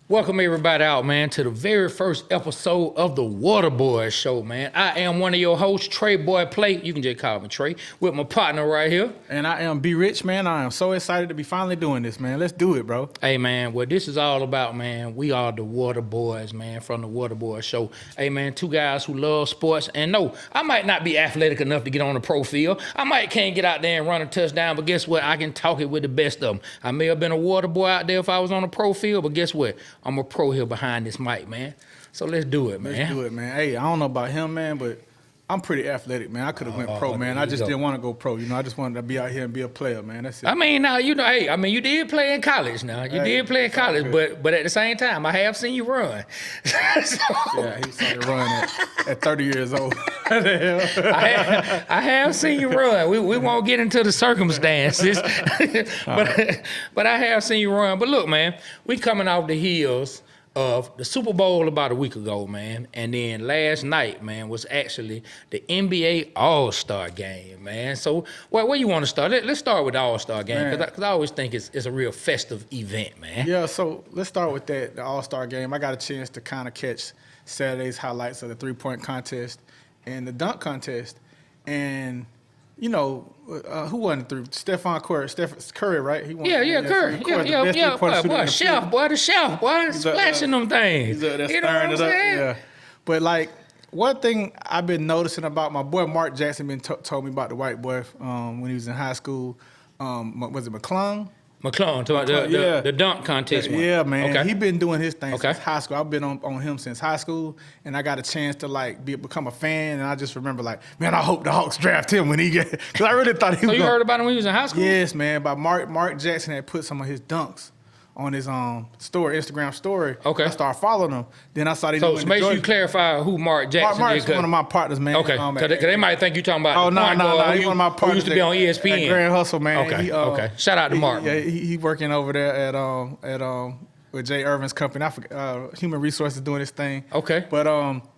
Welcome everybody out, man, to the very first episode of the Waterboyz Show, man. I am one of your hosts, Treyboy Play. You can just call me Trey, with my partner right here. And I am B Rich, man. I am so excited to be finally doing this, man. Let's do it, bro. Hey, man, what this is all about, man, we are the Waterboyz, man, from the Waterboyz Show. Hey, man, two guys who love sports. And no, I might not be athletic enough to get on the pro field. I might can't get out there and run a touchdown, but guess what? I can talk it with the best of them. I may have been a water boy out there if I was on the pro field, but guess what? I'm a pro here behind this mic, man. So let's do it, man. Let's do it, man. Hey, I don't know about him, man, but I'm pretty athletic, man. I could have went pro, man. I just didn't want to go pro. You know, I just wanted to be out here and be a player, man. That's it. I mean, now, you know, hey, I mean, you did play in college now. You did play in college, but at the same time, I have seen you run. Yeah, he started running at 30 years old. I have seen you run. We won't get into the circumstances, but I have seen you run. But look, man, we coming off the heels of the Super Bowl about a week ago, man. And then last night, man, was actually the NBA All-Star game, man. So where you want to start? Let's start with the All-Star game, because I always think it's a real festive event, man. Yeah, so let's start with that, the All-Star game. I got a chance to kind of catch Saturday's highlights of the three-point contest and the dunk contest. And, you know, who won the three? Steph Curry, right? He won. Yeah, Curry. Yeah. Boy, chef, boy, splashing them things. He's stirring it up. Yeah. But like one thing I've been noticing about my boy Mark Jackson told me about the white boy when he was in high school. Was it McClung? The dunk contest one. Yeah, man. Okay. He been doing his thing since high school. I've been on him since high school, and I got a chance to like become a fan. And I just remember like, man, I hope the Hawks draft him when he get, because I really thought he was. So you heard about him when he was in high school? Yes, man. But Mark Jackson had put some of his dunks on his Instagram story. Okay. I started following him. Then I saw he So make sure you clarify who Mark Jackson is. Mark's one of my partners, man. Okay. Because they might think you're talking about. Oh, no. He's one of my partners. Who used to be on ESPN. At Grand Hustle, man. Okay. Shout out to Mark. Yeah, he working over there at with Jay Irvin's company. I forgot, Human Resources doing his thing. Okay. But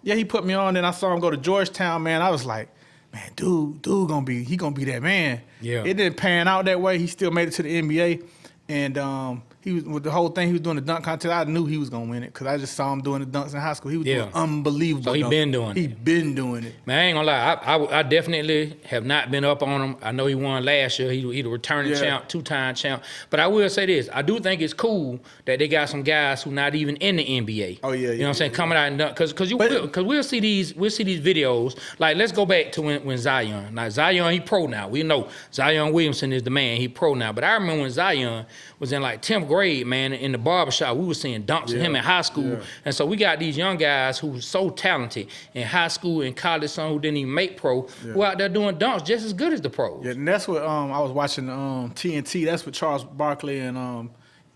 yeah, he put me on. Then I saw him go to Georgetown, man. I was like, man, dude gonna be that man. Yeah. It didn't pan out that way. He still made it to the NBA, and he was with the whole thing. He was doing the dunk contest. I knew he was gonna win it because I just saw him doing the dunks in high school. He was doing unbelievable. So he been doing it. He been doing it. Man, I ain't gonna lie. I definitely have not been up on him. I know he won last year. He the returning champ, two-time champ. But I will say this: I do think it's cool that they got some guys who not even in the NBA. Oh yeah. You know what I'm saying? Coming out and dunk because we'll see these videos. Like let's go back to when Zion. Now Zion, he pro now. We know Zion Williamson is the man. He pro now. But I remember when Zion was in like 10th grade, man, in the barbershop, we were seeing dunks of him in high school. Yeah. And so we got these young guys who were so talented in high school and college, some who didn't even make pro, who out there doing dunks just as good as the pros. Yeah, and that's what I was watching TNT. That's what Charles Barkley and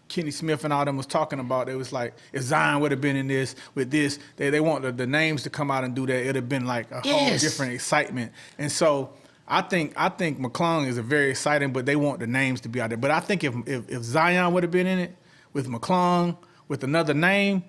Kenny Smith and all them was talking about. It was like, if Zion would have been in this, with this, they want the names to come out and do that. It would have been like a whole different excitement. And so I think McClung is a very exciting, but they want the names to be out there. But I think if Zion would have been in it with McClung, with another name,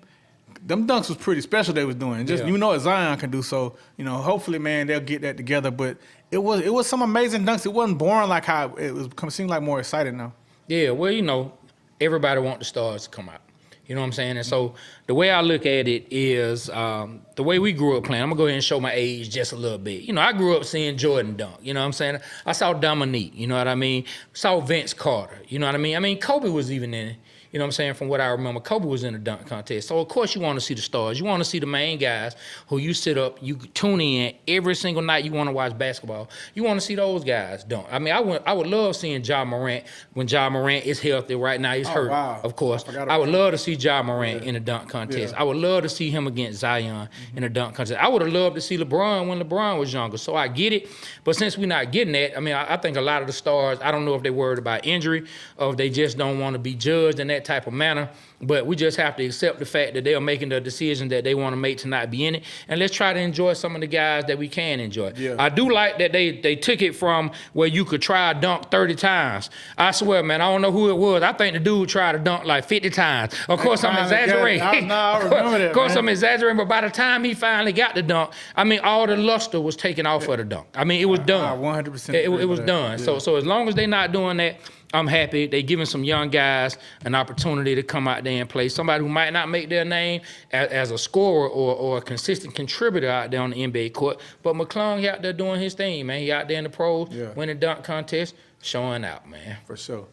them dunks was pretty special they was doing. Just you know what Zion can do. So, you know, hopefully, man, they'll get that together. But it was some amazing dunks. It wasn't boring like how it was seemed like more exciting now. Yeah, well, you know, everybody want the stars to come out. You know what I'm saying? And so the way I look at it is the way we grew up playing. I'm going to go ahead and show my age just a little bit. You know, I grew up seeing Jordan dunk. You know what I'm saying? I saw Dominique. You know what I mean? Saw Vince Carter. You know what I mean? I mean, Kobe was even in it. You know what I'm saying? From what I remember, Kobe was in the dunk contest. So, of course, you want to see the stars. You want to see the main guys who you sit up, you tune in every single night you want to watch basketball. You want to see those guys dunk. I mean, I would love seeing Ja Morant when Ja Morant is healthy. Right now, he's hurt, of course. I would love to see Ja Morant in the dunk contest. I would love to see him against Zion in the dunk contest. I would have loved to see LeBron when LeBron was younger. So, I get it. But since we're not getting that, I mean, I think a lot of the stars, I don't know if they're worried about injury or if they just don't want to be judged in that type of manner, but we just have to accept the fact that they are making the decision that they want to make to not be in it, and let's try to enjoy some of the guys that we can enjoy. I do like that they took it from where you could try a dunk 30 times. I swear, man, I don't know who it was. I think the dude tried to dunk like 50 times. Of course, I'm exaggerating. I remember that, of course, I'm exaggerating, but by the time he finally got the dunk, I mean, all the luster was taken off of the dunk. I mean, it was done. 100%. It was done. So as long as they're not doing that, I'm happy they giving some young guys an opportunity to come out there and play. Somebody who might not make their name as a scorer or a consistent contributor out there on the NBA court, but McClung, he out there doing his thing, man. He out there in the pros, winning dunk contest, showing out, man. For sure.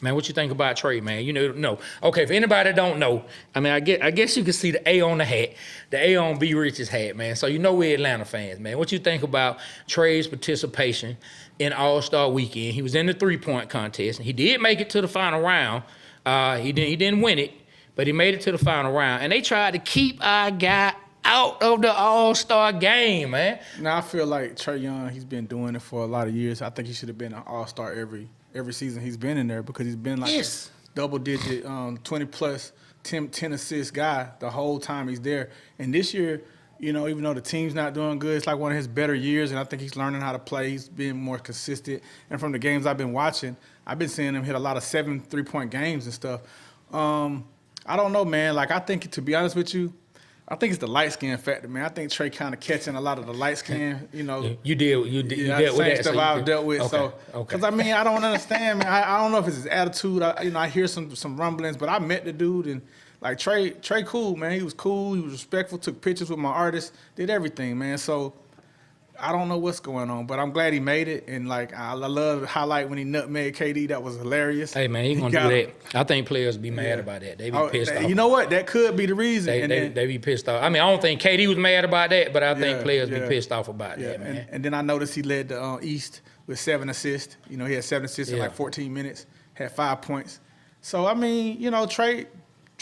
Man, what you think about Trey, man? You know, no. Okay, for anybody that don't know, I mean, I guess you can see the A on the hat, the A on B Rich's hat, man. So you know we're Atlanta fans, man. What you think about Trey's participation in All-Star Weekend? He was in the three-point contest, and he did make it to the final round. He didn't win it, but he made it to the final round. And they tried to keep our guy out of the All-Star game, man. Now, I feel like Trey Young, he's been doing it for a lot of years. I think he should have been an All-Star every season he's been in there because he's been like a double-digit, 20-plus, 10 assist guy the whole time he's there. And this year, you know, even though the team's not doing good, it's like one of his better years, and I think he's learning how to play. He's being more consistent. And from the games I've been watching, I've been seeing him hit a lot of 7 3-point games and stuff. I don't know, man. Like, I think, to be honest with you, I think it's the light skin factor, man. I think Trey kind of catching a lot of the light skin, you know. You dealt with that. Stuff I've dealt with. Okay. Because, I mean, I don't understand, man. I don't know if it's his attitude. I hear some rumblings, but I met the dude, and, like, Trey cool, man. He was cool. He was respectful, took pictures with my artists, did everything, man. So I don't know what's going on, but I'm glad he made it. And, like, I love the highlight when he nutmegged KD. That was hilarious. Hey, man, he going to do that. I think players be mad about that. They be pissed off. You know what? That could be the reason. They be pissed off. I mean, I don't think KD was mad about that, but I think players be pissed off about that, man. And then I noticed he led the East with 7 assists. You know, he had 7 assists in like 14 minutes, had 5 points. So, I mean, you know, Trey's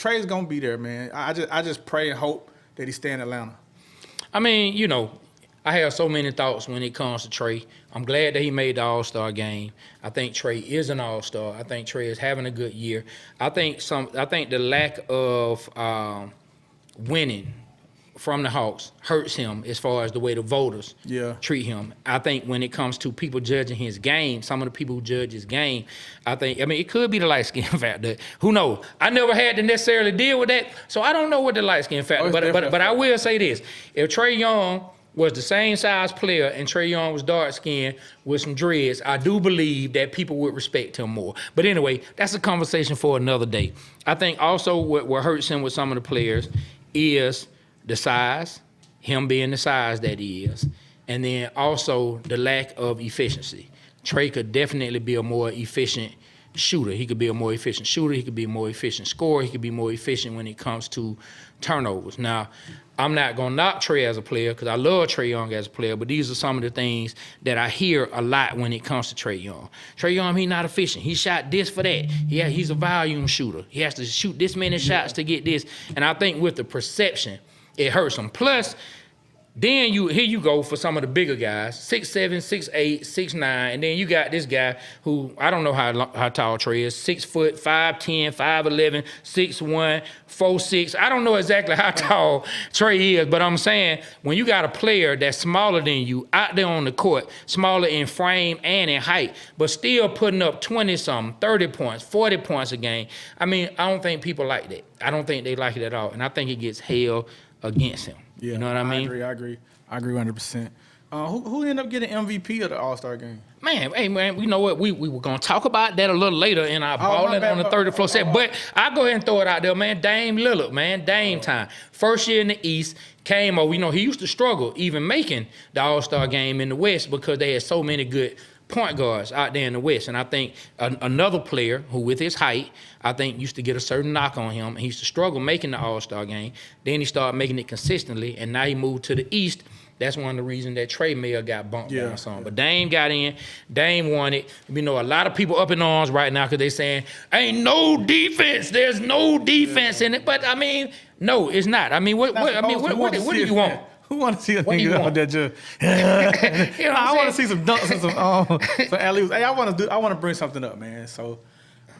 going to be there, man. I just pray and hope that he stay in Atlanta. I mean, you know, I have so many thoughts when it comes to Trey. I'm glad that he made the All-Star game. I think Trey is an All-Star. I think Trey is having a good year. I think the lack of winning from the Hawks hurts him as far as the way the voters treat him. I think when it comes to people judging his game, some of the people who judge his game, I mean, it could be the light skin factor. Who knows? I never had to necessarily deal with that, so I don't know what the light skin factor. But I will say this: if Trey Young was the same size player and Trey Young was dark skinned with some dreads, I do believe that people would respect him more. But anyway, that's a conversation for another day. I think also what hurts him with some of the players is the size, him being the size that he is, and then also the lack of efficiency. Trey could definitely be a more efficient shooter. He could be a more efficient shooter. He could be a more efficient scorer. He could be more efficient when it comes to turnovers. Now, I'm not going to knock Trey as a player because I love Trey Young as a player, but these are some of the things that I hear a lot when it comes to Trey Young. Trey Young, he's not efficient. He shot this for that. Yeah, he's a volume shooter. He has to shoot this many shots to get this. And I think with the perception, it hurts him. Plus, then here you go for some of the bigger guys, 6'7", 6'8", 6'9", and then you got this guy who, I don't know how tall Trey is, 6 foot, 5'10", 5'11", 6'1", 4'6". I don't know exactly how tall Trey is, but I'm saying when you got a player that's smaller than you out there on the court, smaller in frame and in height, but still putting up 20-something, 30 points, 40 points a game, I mean, I don't think people like that. I don't think they like it at all, and I think it gets held against him. Yeah, you know what I mean? I agree 100%. Who ended up getting MVP of the All-Star game? Man, hey, man, you know what? We were going to talk about that a little later in our balling on the 30th floor set. But I'll go ahead and throw it out there, man. Dame Lillard, man. Dame time. First year in the East, came over. You know, he used to struggle even making the All-Star game in the West because they had so many good point guards out there in the West. And I think another player who, with his height, I think used to get a certain knock on him. He used to struggle making the All-Star game. Then he started making it consistently, and now he moved to the East. That's one of the reasons that Trey may have got bumped down some. But Dame got in. Dame won it. You know, a lot of people up in arms right now because they saying, ain't no defense. There's no defense in it. But, I mean, no, it's not. I mean, what do you want? Who want to see a nigga out there just? You know, I want to see some dunks and some alley-oops. Hey, I want to bring something up, man. So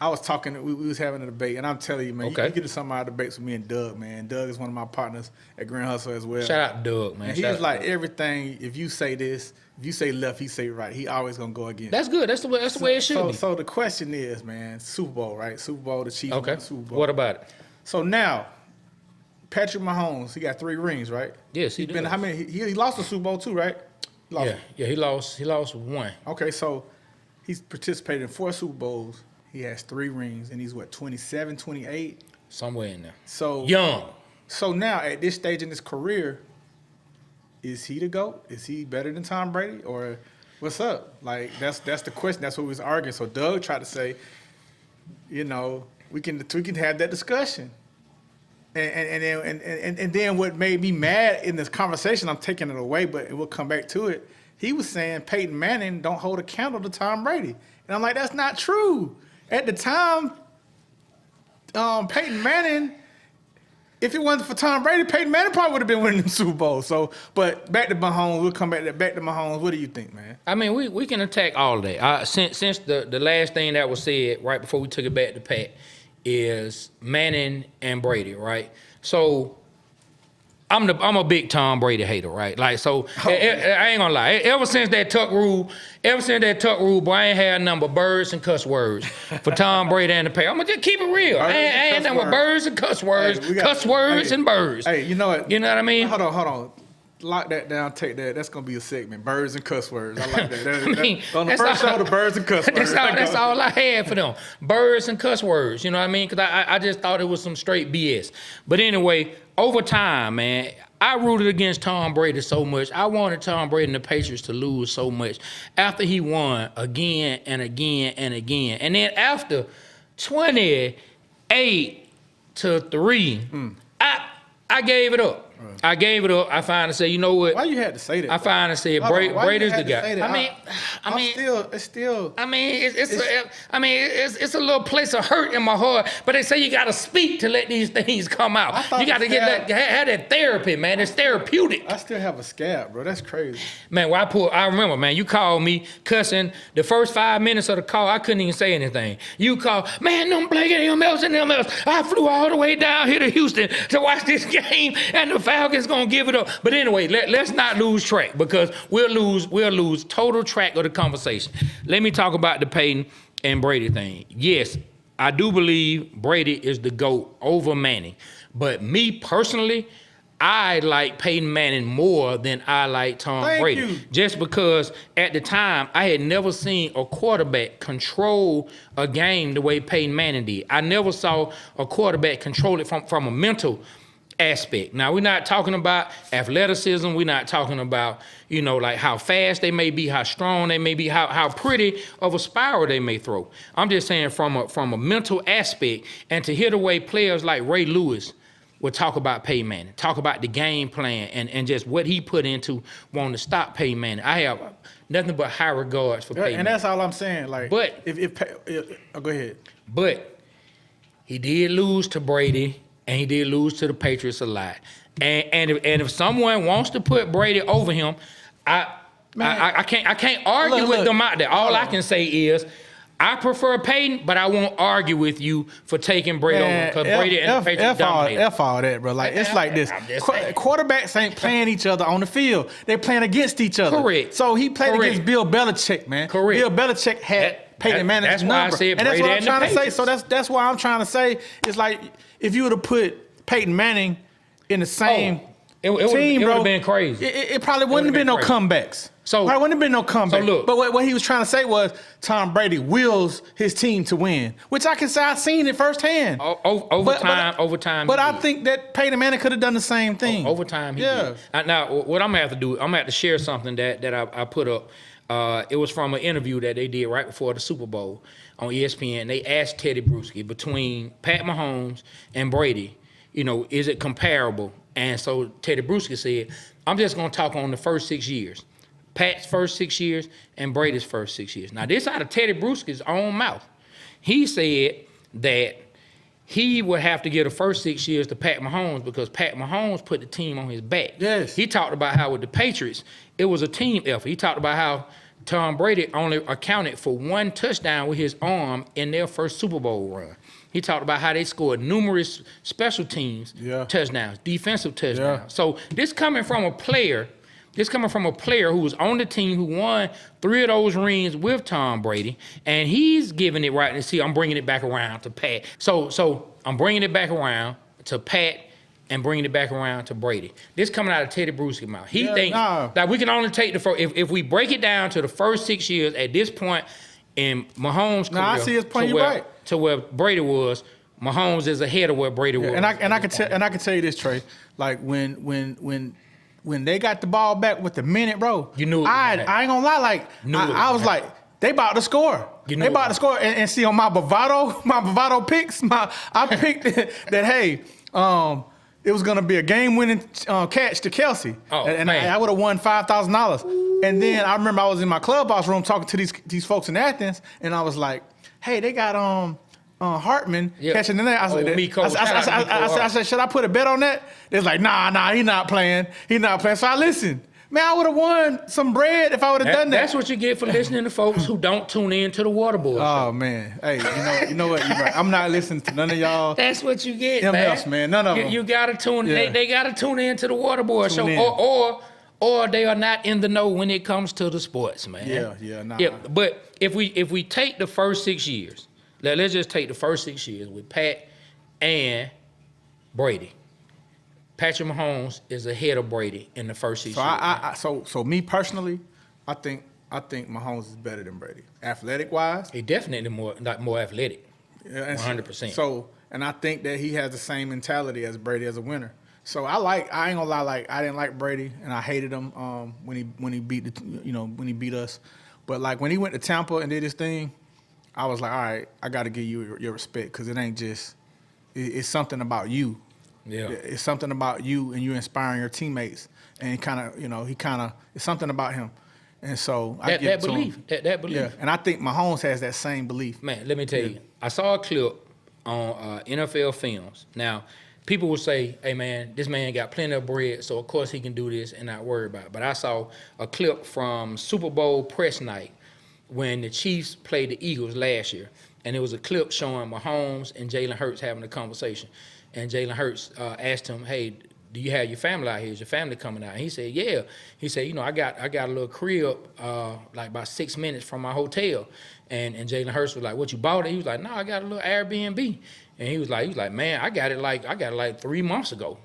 I was talking. We was having a debate, and I'm telling you, man, you get to some of our debates with me and Doug, man. Doug is one of my partners at Grand Hustle as well. Shout out to Doug, man. And he's like everything. If you say this, if you say left, he say right. He always gonna go against. That's good. That's the way it should be. So the question is, man, Super Bowl, right? Super Bowl, the Chiefs won the Super Bowl. What about it? So now, Patrick Mahomes, he got 3 rings, right? Yes, he did. How many? He lost the Super Bowl too, right? He lost 1. Okay, so he's participated in 4 Super Bowls. He has 3 rings, and he's, 27, 28? Somewhere in there. So Young. So now, at this stage in his career, is he the GOAT? Is he better than Tom Brady? Or what's up? Like, that's the question. That's what we was arguing. So Doug tried to say, we can have that discussion. And then what made me mad in this conversation, I'm taking it away, but we'll come back to it. He was saying Peyton Manning don't hold a candle to Tom Brady. And I'm like, that's not true. At the time, Peyton Manning, if it wasn't for Tom Brady, Peyton Manning probably would have been winning the Super Bowl. So, but back to Mahomes, we'll come back to Mahomes. What do you think, man? I mean, we can attack all of that. Since the last thing that was said right before we took it back to Pat is Manning and Brady, right? So I'm a big Tom Brady hater, right? Like, so I ain't gonna lie. Ever since that tuck rule, boy, I ain't had nothing but birds and cuss words for Tom Brady and the Patriots. I'm gonna just keep it real. I ain't nothing but birds and cuss words, and birds. Hey, you know what? You know what I mean? Hold on. Lock that down. Take that. That's gonna be a segment. Birds and cuss words. I like that. On the first show, the birds and cuss words. That's all I had for them. Birds and cuss words. You know what I mean? Because I just thought it was some straight BS. But anyway, over time, man, I rooted against Tom Brady so much. I wanted Tom Brady and the Patriots to lose so much after he won again and again and again. And then after 28-3, I gave it up. I gave it up. I finally said, you know what? Why you had to say that? I finally said Brady's the guy. It's a little place of hurt in my heart. But they say you got to speak to let these things come out. You got to have that therapy, man. It's therapeutic. I still have a scab, bro. That's crazy. Man, I remember, man, you called me cussing. The first 5 minutes of the call, I couldn't even say anything. You called, man, them Blake and them else. I flew all the way down here to Houston to watch this game, and the Falcons gonna give it up. But anyway, let's not lose track, because we'll lose total track of the conversation. Let me talk about the Peyton and Brady thing. Yes, I do believe Brady is the GOAT over Manning. But me personally, I like Peyton Manning more than I like Tom Brady. Just because at the time, I had never seen a quarterback control a game the way Peyton Manning did. I never saw a quarterback control it from a mental aspect. Now, we're not talking about athleticism. We're not talking about, like how fast they may be, how strong they may be, how pretty of a spiral they may throw. I'm just saying from a mental aspect, and to hear the way players like Ray Lewis would talk about Peyton Manning, talk about the game plan and just what he put into wanting to stop Peyton Manning. I have nothing but high regards for Peyton. And that's all I'm saying. Like, but go ahead. But he did lose to Brady, and he did lose to the Patriots a lot. And if someone wants to put Brady over him, I can't argue with them out there. All I can say is, I prefer Peyton, but I won't argue with you for taking Brady over, because Brady and the Patriots dominated. F all that, bro. Like, it's like this. Quarterbacks ain't playing each other on the field. They're playing against each other. Correct. So he played against Bill Belichick, man. Correct. Bill Belichick had Peyton Manning's number. That's why I said Brady, and that's what I'm trying to say. So that's why I'm trying to say, it's like, if you were to put Peyton Manning in the same team, bro, it would have been crazy. It probably wouldn't have been no comebacks. Probably wouldn't have been no comeback. So look, but what he was trying to say was Tom Brady wills his team to win, which I can say I've seen it firsthand. Over time. But I think that Peyton Manning could have done the same thing. Over time, he did. Now, what I'm gonna have to do, I'm gonna have to share something that I put up. It was from an interview that they did right before the Super Bowl on ESPN. They asked Teddy Bruschi, between Pat Mahomes and Brady, is it comparable? And so Teddy Bruschi said, I'm just gonna talk on the first 6 years. Pat's first 6 years and Brady's first 6 years. Now, this out of Teddy Bruschi's own mouth. He said that he would have to give the first 6 years to Pat Mahomes, because Pat Mahomes put the team on his back. Yes. He talked about how with the Patriots, it was a team effort. He talked about how Tom Brady only accounted for 1 touchdown with his arm in their first Super Bowl run. He talked about how they scored numerous special teams touchdowns, defensive touchdowns. Yeah. So this coming from a player who was on the team, who won 3 of those rings with Tom Brady, and he's giving it right. And see, I'm bringing it back around to Pat. So I'm bringing it back around to Pat and bringing it back around to Brady. This coming out of Teddy Bruschi's mouth. He thinks that we can only take if we break it down to the first 6 years at this point in Mahomes' career, I see his point. to You're where, right. to where Brady was, Mahomes is ahead of where Brady was. And I can tell you this, Trey. Like when they got the ball back with the minute, bro. You knew it was I gonna happen. ain't gonna lie. Like I was like, they about to score. You knew They it about to was score. And see on my Bovado picks, I picked that hey, it was gonna be a game-winning catch to Kelsey, Oh, and man. I would have won $5,000. And then I remember I was in my clubhouse room talking to these folks in Athens, and I was like, hey, they got Hartman catching the net. I was like, Miko. I said, should I put a bet on that? They're like, nah, he not playing. So I listened. Man, I would have won some bread if I would have done that. That's what you get for listening to folks who don't tune in to the Waterboyz Show. Oh man, hey, you know what? You're right. I'm not listening to none of y'all. That's what you get, MS, man. None of them. You gotta tune. Yeah. They gotta tune in to the Waterboyz Show, in. or they are not in the know when it comes to the sports, man. Yeah. But if we take the first 6 years, let's just take the first 6 years with Pat and Brady. Patrick Mahomes is ahead of Brady in the first 6 years. So me personally, I think Mahomes is better than Brady, athletic wise. He definitely more athletic. 100%. So, and I think that he has the same mentality as Brady as a winner. So I ain't gonna lie, like I didn't like Brady and I hated him when he beat us. But like when he went to Tampa and did his thing, I was like, all right, I got to give you your respect because it ain't just it's something about you. Yeah. It's something about you and you inspiring your teammates. And it's something about him. And so I give it to him. That belief. Yeah. And I think Mahomes has that same belief. Man, let me tell you, I saw a clip on NFL Films. Now, people will say, hey, man, this man got plenty of bread, so of course he can do this and not worry about it. But I saw a clip from Super Bowl press night when the Chiefs played the Eagles last year. And it was a clip showing Mahomes and Jalen Hurts having a conversation. And Jalen Hurts asked him, hey, do you have your family out here? Is your family coming out? And he said, yeah. He said, I got a little crib like about 6 minutes from my hotel. And Jalen Hurts was like, what, you bought it? He was like, no, I got a little Airbnb. And he was like, man, I got it like 3 months ago.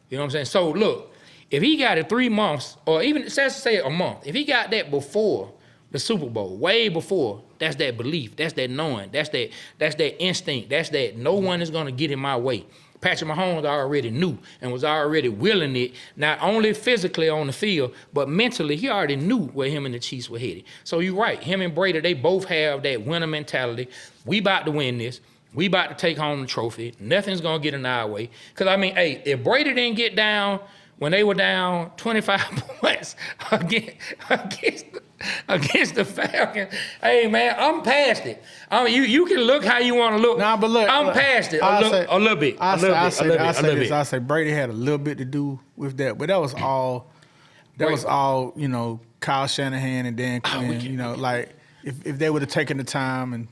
You know what I'm saying? So look, if he got it 3 months, or even let's say a month, if he got that before the Super Bowl, way before, that's that belief, that's that knowing, that's that instinct, that's that no one is gonna get in my way. Patrick Mahomes already knew and was already willing it, not only physically on the field, but mentally, he already knew where him and the Chiefs were headed. So you're right, him and Brady, they both have that winner mentality. We about to win this. We about to take home the trophy. Nothing's gonna get in our way. Cause I mean, hey, if Brady didn't get down when they were down 25 points against the Falcons, hey man, I'm past it. You can look how you want to look. Nah, but look, I'm past it a little bit. I say Brady had a little bit to do with that, but that was all. Kyle Shanahan and Dan Quinn. Like if they would have taken the time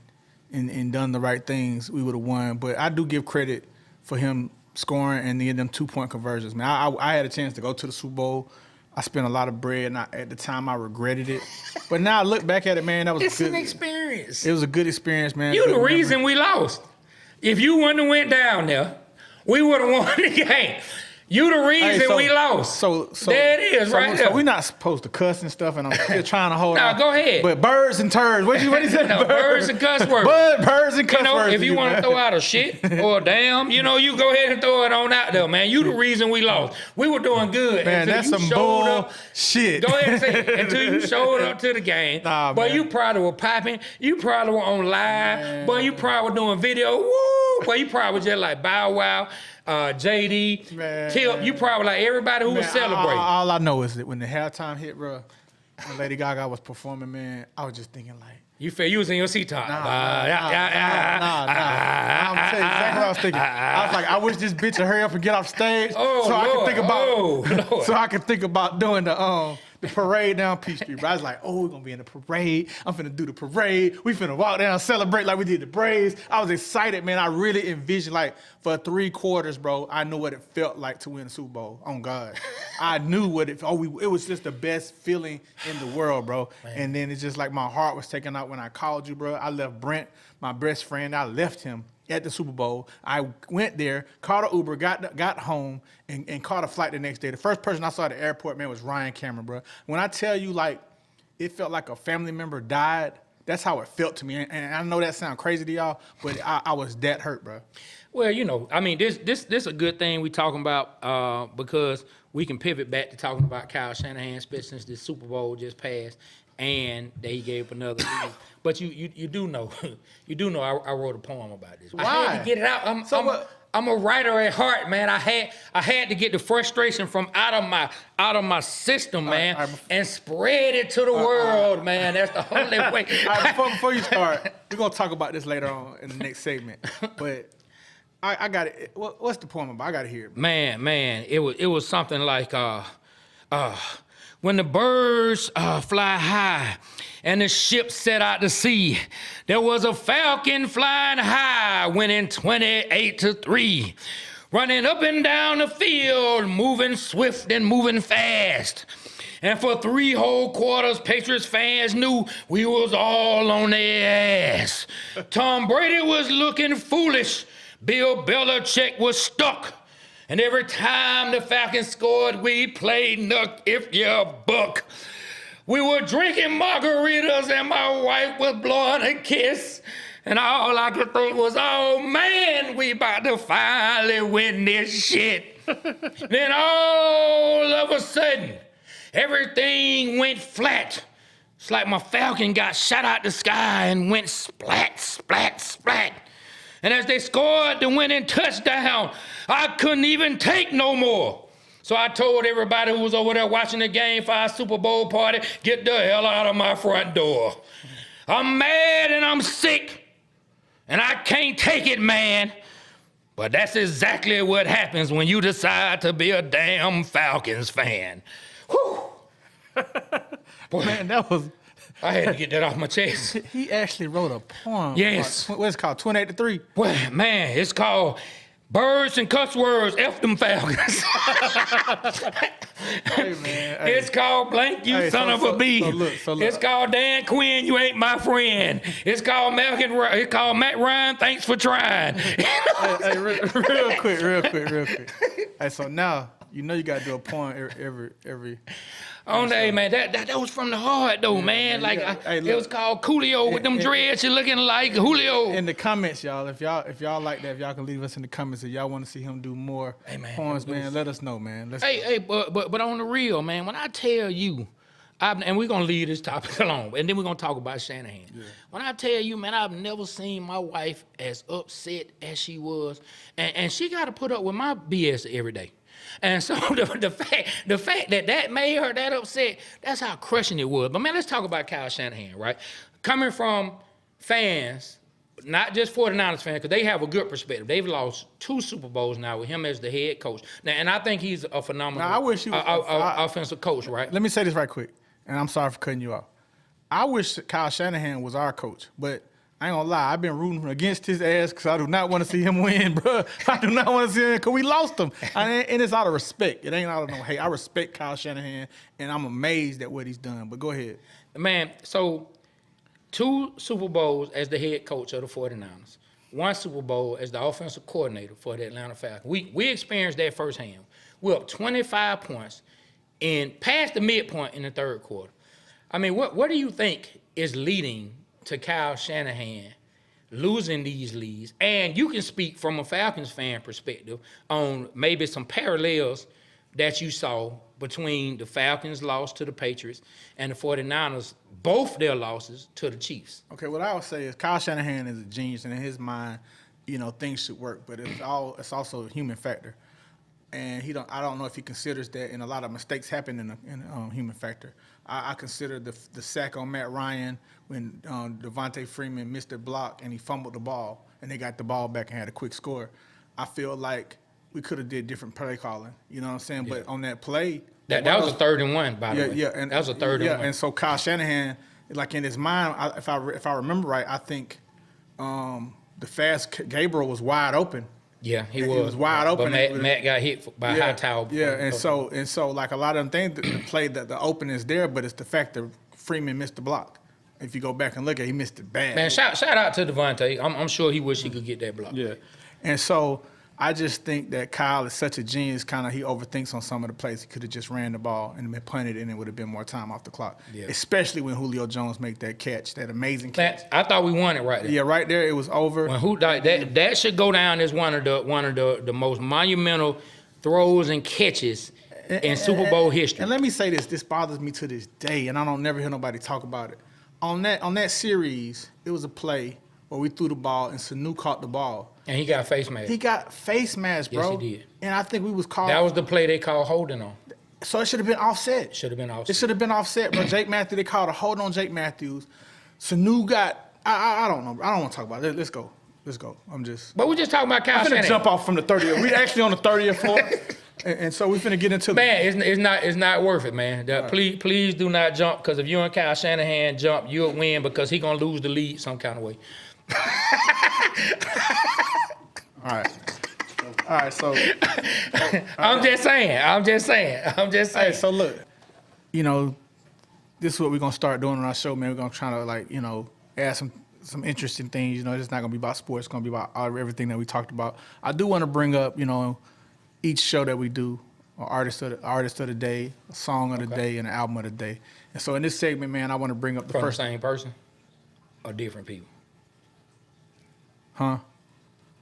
and done the right things, we would have won. But I do give credit for him scoring and then them 2-point conversions. Man, I had a chance to go to the Super Bowl. I spent a lot of bread, and at the time I regretted it. But now I look back at it, man, It's an experience. It was a good experience, man. You the reason we lost. If you wouldn't have went down there, we would have won the game. You the reason we lost. So there it is, right there. So we're not supposed to cuss and stuff, and I'm still trying to hold on. No, go ahead. But birds and turds. What you said? No, birds and cuss words. Birds and cuss words. If you want to throw out a shit or a damn, you go ahead and throw it on out there, man. You the reason we lost. We were doing good. Man, that's some bullshit. Go ahead and say it. Until you showed up to the game. Nah, boy, man. you probably were popping. You probably were on live. Man. Boy, you probably were doing video. Woo! Boy, you probably was just like Bow Wow. JD, Man. Tip, you probably like everybody who was celebrating. All I know is that when the halftime hit, bro, when Lady Gaga was performing, man, I was just thinking like, you was in your seat top. Nah. I'm telling you exactly what I was thinking. I was like, I wish this bitch would hurry up and get off stage so I could think about doing the parade down Peachtree. But I was like, we're gonna be in the parade. I'm finna do the parade. We finna walk down, celebrate like we did the Braves. I was excited, man. I really envisioned, like, for 3 quarters, bro, I knew what it felt like to win the Super Bowl. On God. I knew what it was just the best feeling in the world, bro. Man. And then it's just like my heart was taken out when I called you, bro. I left Brent, my best friend, I left him at the Super Bowl. I went there, caught an Uber, got home, and caught a flight the next day. The first person I saw at the airport, man, was Ryan Cameron, bro. When I tell you, like, it felt like a family member died, That's how it felt to me. And I know that sounds crazy to y'all, but I was that hurt, bro. Well, you know, I mean, this a good thing we talking about because we can pivot back to talking about Kyle Shanahan, especially since the Super Bowl just passed and that he gave up another lead. But you do know, I wrote a poem about this. Why? I had to get it out. I'm a writer at heart, man. I had to get the frustration from out of my system, man, and spread it to the world, man. That's the only way. Before you start, we're gonna talk about this later on in the next segment. But I got it. What's the poem about? I gotta hear it. Man, it was something like when the birds fly high and the ship set out to sea, there was a falcon flying high, winning 28-3, running up and down the field, moving swift and moving fast. And for 3 whole quarters, Patriots fans knew we was all on their ass. Tom Brady was looking foolish. Bill Belichick was stuck. And every time the Falcons scored, we played Nuck If You Buck. We were drinking margaritas and my wife was blowing a kiss. And all I could think was, oh man, we about to finally win this shit. Then all of a sudden, everything went flat. It's like my Falcon got shot out the sky and went splat, splat, splat. And as they scored the winning touchdown, I couldn't even take no more. So I told everybody who was over there watching the game for our Super Bowl party, get the hell out of my front door. I'm mad and I'm sick, and I can't take it, man. But that's exactly what happens when you decide to be a damn Falcons fan. Whew. Boy, man, that was... I had to get that off my chest. He actually wrote a poem. Yes. What's it called? 28-3? Well, man, it's called Birds and Cuss Words, F them Falcons. Hey, man. It's called Blank You Son of a Bee. So look. It's called Dan Quinn, You Ain't My Friend. It's called Matt Ryan, Thanks for Trying. Hey, real quick. Hey, so now, you know you got to do a poem every Hey, man, that was from the heart, though, man. Like, it was called Coolio with them dreads. You're looking like Julio. In the comments, y'all, if y'all like that, if y'all can leave us in the comments, if y'all want to see him do more poems, man, let us know, man. But on the real, man, when I tell you, and we're going to leave this topic alone, and then we're going to talk about Shanahan. Yeah. When I tell you, man, I've never seen my wife as upset as she was, and she got to put up with my BS every day. And so the fact that made her that upset, that's how crushing it was. But, man, let's talk about Kyle Shanahan, right? Coming from fans, not just 49ers fans, because they have a good perspective. They've lost 2 Super Bowls now with him as the head coach. Now, and I think he's a phenomenal offensive coach, right? Let me say this right quick, and I'm sorry for cutting you off. I wish Kyle Shanahan was our coach, but I ain't gonna lie, I've been rooting against his ass because I do not want to see him win, bro. I do not want to see him because we lost him. And it's out of respect. It ain't out of no hate. I respect Kyle Shanahan, and I'm amazed at what he's done. But go ahead. Man, so 2 Super Bowls as the head coach of the 49ers. 1 Super Bowl as the offensive coordinator for the Atlanta Falcons. We experienced that firsthand. We're up 25 points past the midpoint in the 3rd quarter. I mean, what do you think is leading to Kyle Shanahan losing these leads? And you can speak from a Falcons fan perspective on maybe some parallels that you saw between the Falcons' loss to the Patriots and the 49ers, both their losses to the Chiefs. Okay, what I would say is Kyle Shanahan is a genius, and in his mind, things should work, but it's also a human factor. And I don't know if he considers that, and a lot of mistakes happen in human factor. I consider the sack on Matt Ryan when Devontae Freeman missed a block and he fumbled the ball, and they got the ball back and had a quick score. I feel like we could have did different play calling. You know what I'm saying? Yeah. But on that play, that was a 3rd and 1, by the way. Yeah, and that was a 3rd and 1. Yeah, and so Kyle Shanahan, like in his mind, if I remember right, I think the fast Gabriel was wide open. Yeah, he was. He was wide open. But Matt got hit by Hightower. Yeah, and so like a lot of them things, the play that the open is there, but it's the fact that Freeman missed the block. If you go back and look at it, he missed it bad. Man, shout out to Devontae. I'm sure he wish he could get that block. Yeah, and so I just think that Kyle is such a genius. Kind of, he overthinks on some of the plays. He could have just ran the ball and been punted, and it would have been more time off the clock. Yeah. Especially when Julio Jones made that catch, that amazing catch. I thought we won it right there. Yeah, right there, it was over. When that should go down as one of the most monumental throws and catches in Super Bowl history. And let me say this: this bothers me to this day, and I don't never hear nobody talk about it. On that series, it was a play where we threw the ball and Sanu caught the ball. And he got face mask. He got face mask, bro. Yes, he did. And I think we was called. That was the play they called holding on. So it should have been offset. Should have been offset. It should have been offset, bro. Jake Matthews, they called a hold on Jake Matthews. Sanu got. I don't know. I don't want to talk about it. Let's go. I'm just. But we're just talking about Kyle I'm Shanahan. finna jump off from the 30th. We actually on the 30th floor, and so we finna get into. Man, it's not worth it, man. Please do not jump, because if you and Kyle Shanahan jump, you'll win, because he gonna lose the lead some kind of way. All right. So I'm just saying. hey, so look, this is what we're gonna start doing on our show, man. We're gonna try to add some interesting things. It's not gonna be about sports. It's gonna be about everything that we talked about. I do want to bring up, each show that we do, an artist of the day, a song of the day, and an album of the day. And so in this segment, man, I want to bring up the From first. the same person or different people? Huh?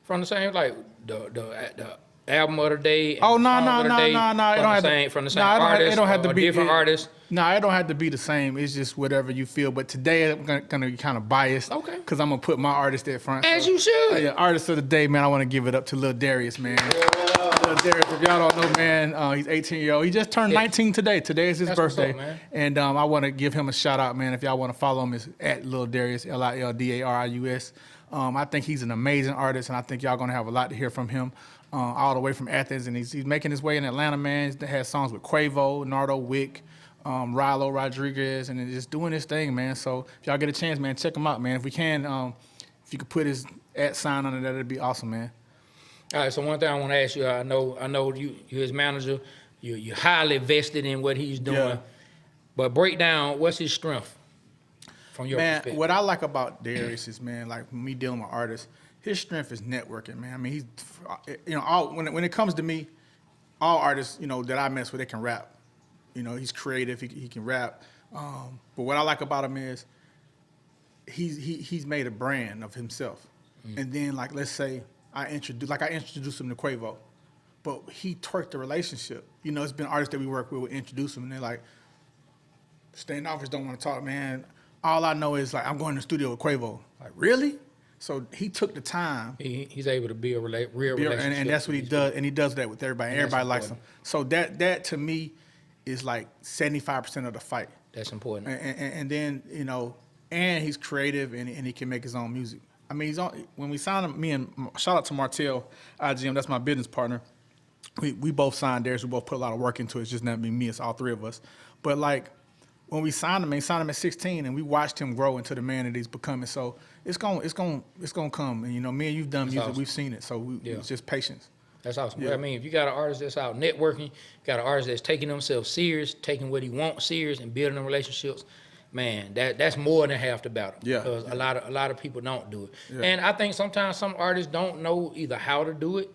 From the same, like the album of the day. Oh, no. It don't have from the same no, artist. it don't have to be different artists. No, it don't have to be the same. It's just whatever you feel. But today I'm gonna be kind of biased. Okay. Because I'm gonna put my artist at front. As you should. Yeah, artist of the day, man. I want to give it up to Lil Darius, man. Lil Darius, if y'all don't know, man, he's 18-year-old. He just turned 19 today. Today is his That's what's birthday. up, man. And I want to give him a shout out, man. If y'all want to follow him, it's at Lil Darius, LILDARIUS. I think he's an amazing artist, and I think y'all gonna have a lot to hear from him. All the way from Athens, and he's making his way in Atlanta, man. He has songs with Quavo, Nardo Wick, Rilo Rodriguez, and just doing his thing, man. So if y'all get a chance, man, check him out, man. If we can, if you could put his @ on it, that'd be awesome, man. All right, so one thing I want to ask you, I know you're his manager, you're highly vested in what he's doing, Yeah. but break down, what's his strength from your Man, perspective? what I like about Darius is, man, like me dealing with artists, his strength is networking, man. I mean, he's, when it comes to me, all artists, that I mess with, they can rap. He's creative, he can rap. But what I like about him is he's made a brand of himself. And then, like, let's say I introduced him to Quavo, but he twerked the relationship. It's been artists that we work with introduce him, and they're like, stay in office, don't want to talk, man. All I know is, like, I'm going to the studio with Quavo. Like, really? So he took the time. He's able to be a real relationship. And that's what he does. And he does that with everybody. And everybody that's likes him. So that to me is like 75% of the fight. That's important. And then, and he's creative and he can make his own music. I mean, when we signed him, shout out to Martell IGM, that's my business partner. We both signed Darius. We both put a lot of work into it. It's just not me, it's all three of us. But like, when we signed him, at 16, and we watched him grow into the man that he's becoming. So it's gonna come. And me and you've done music, awesome. We've seen it. So it's just patience. That's awesome. Yeah. I mean, if you got an artist that's out networking, got an artist that's taking themselves serious, taking what he wants serious, and building them relationships, man, that's more than half the battle. Yeah. Because a lot of people don't do it. Yeah. And I think sometimes some artists don't know either how to do it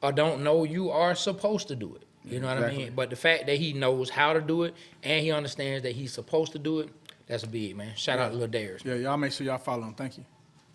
or don't know you are supposed to do it. You know what I mean? But the fact that he knows how to do it and he understands that he's supposed to do it, that's big, man. Shout out to Lil Darius. Yeah, y'all make sure y'all follow him. Thank you.